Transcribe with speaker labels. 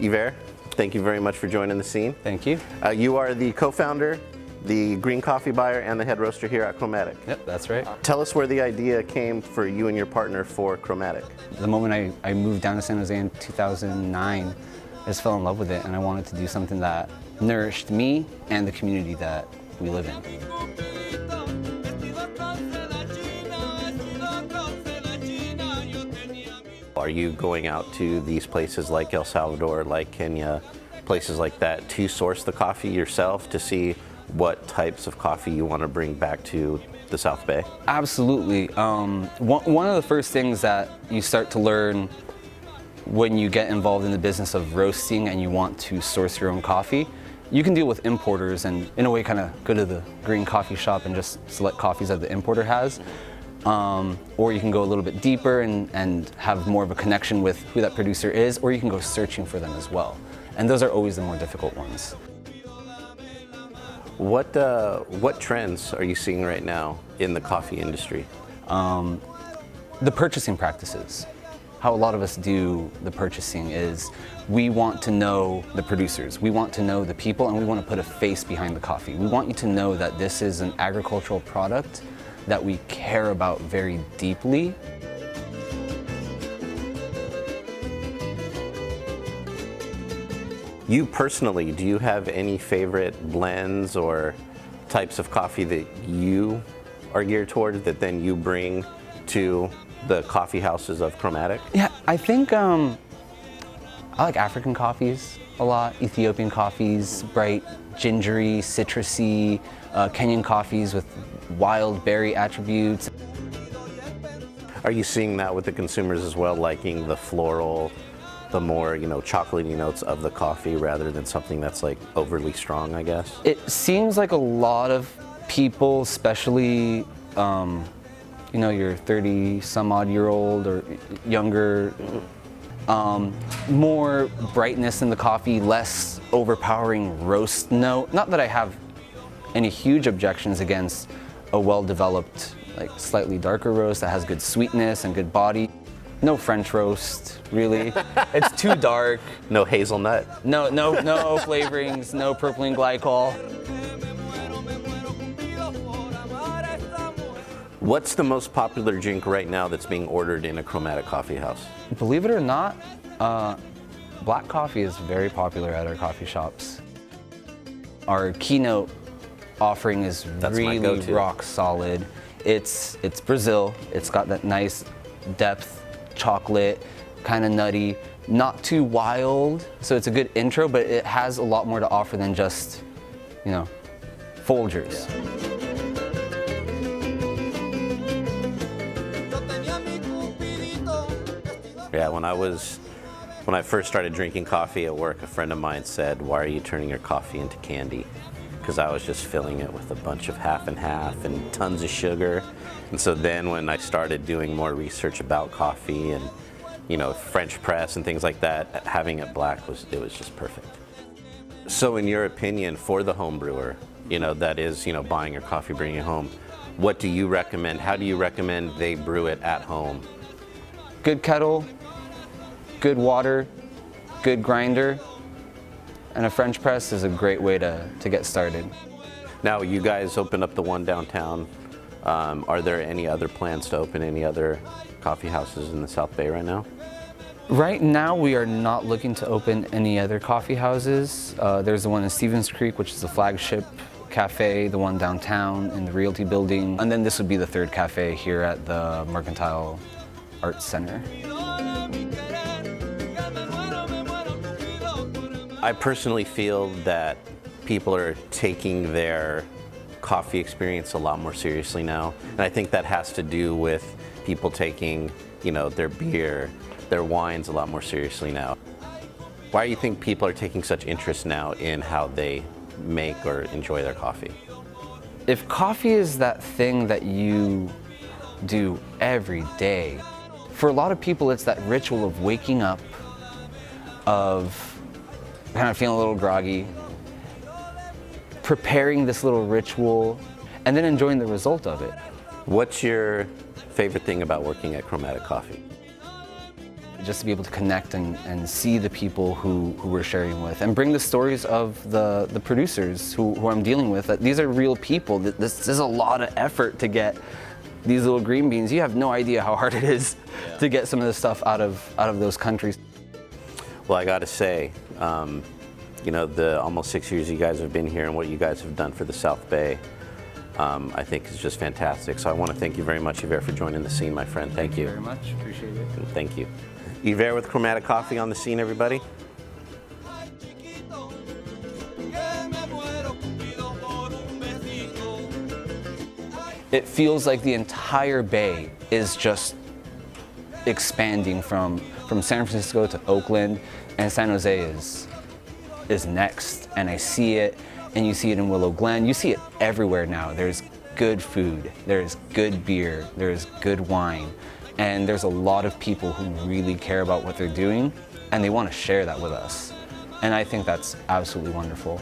Speaker 1: Yver, thank you very much for joining the scene.
Speaker 2: Thank you.
Speaker 1: You are the co-founder, the green coffee buyer, and the head roaster here at Chromatic.
Speaker 2: Yep, that's right.
Speaker 1: Tell us where the idea came for you and your partner for Chromatic.
Speaker 2: The moment I moved down to San Jose in 2009, I just fell in love with it, and I wanted to do something that nourished me and the community that we live in.
Speaker 1: Are you going out to these places like El Salvador, like Kenya, places like that to source the coffee yourself to see what types of coffee you want to bring back to the South Bay?
Speaker 2: Absolutely. One of the first things that you start to learn when you get involved in the business of roasting and you want to source your own coffee, you can deal with importers and in a way kind of go to the green coffee shop and just select coffees that the importer has. Or you can go a little bit deeper and have more of a connection with who that producer is, or you can go searching for them as well. And those are always the more difficult ones.
Speaker 1: What trends are you seeing right now in the coffee industry?
Speaker 2: The purchasing practices. How a lot of us do the purchasing is we want to know the producers, we want to know the people, and we want to put a face behind the coffee. We want you to know that this is an agricultural product that we care about very deeply.
Speaker 1: You personally, do you have any favorite blends or types of coffee that you are geared toward that then you bring to the coffee houses of Chromatic?
Speaker 2: Yeah, I think I like African coffees a lot, Ethiopian coffees, bright, gingery, citrusy, Kenyan coffees with wild berry attributes.
Speaker 1: Are you seeing that with the consumers as well, liking the floral, the more, chocolatey notes of the coffee rather than something that's like overly strong, I guess?
Speaker 2: It seems like a lot of people, especially your 30-some-odd-year-old or younger, more brightness in the coffee, less overpowering roast note. Not that I have any huge objections against a well-developed, like slightly darker roast that has good sweetness and good body. No French roast, really. It's too dark.
Speaker 1: No hazelnut?
Speaker 2: No flavorings, no propylene glycol.
Speaker 1: What's the most popular drink right now that's being ordered in a Chromatic coffee house?
Speaker 2: Believe it or not, black coffee is very popular at our coffee shops. Our keynote offering is really rock solid. It's Brazil. It's got that nice depth, chocolate, kind of nutty, not too wild. So it's a good intro, but it has a lot more to offer than just, Folgers.
Speaker 1: Yeah, when I first started drinking coffee at work, a friend of mine said, "Why are you turning your coffee into candy?" Because I was just filling it with a bunch of half and half and tons of sugar. And so then when I started doing more research about coffee and, French press and things like that, having it black was just perfect. So in your opinion, for the home brewer, that is, buying your coffee, bringing it home, what do you recommend? How do you recommend they brew it at home?
Speaker 2: Good kettle, good water, good grinder, and a French press is a great way to get started.
Speaker 1: Now, you guys opened up the one downtown. Are there any other plans to open any other coffee houses in the South Bay right now?
Speaker 2: Right now, we are not looking to open any other coffee houses. There's the one in Stevens Creek, which is the flagship cafe, the one downtown in the Realty Building, and then this would be the third cafe here at the Mercantile Arts Center.
Speaker 1: I personally feel that people are taking their coffee experience a lot more seriously now. And I think that has to do with people taking, their beer, their wines a lot more seriously now. Why do you think people are taking such interest now in how they make or enjoy their coffee?
Speaker 2: If coffee is that thing that you do every day, for a lot of people it's that ritual of waking up, of kind of feeling a little groggy, preparing this little ritual, and then enjoying the result of it.
Speaker 1: What's your favorite thing about working at Chromatic Coffee?
Speaker 2: just to be able to connect and see the people who we're sharing with, and bring the stories of the producers who I'm dealing with. That these are real people. This is a lot of effort to get these little green beans. You have no idea how hard it is to get some of this stuff out of those countries.
Speaker 1: Well, I got to say, you know, the almost 6 years you guys have been here and what you guys have done for the South Bay, I think is just fantastic. So I want to thank you very much, Yver, for joining the scene, my friend. Thank you.
Speaker 2: Very much. Appreciate it.
Speaker 1: And thank you. Yver with Chromatic Coffee on the scene, everybody.
Speaker 2: It feels like the entire bay is just expanding from San Francisco to Oakland, and San Jose is next. And I see it, and you see it in Willow Glen. You see it everywhere now. There's good food, there's good beer, there's good wine, and there's a lot of people who really care about what they're doing, and they want to share that with us. And I think that's absolutely wonderful.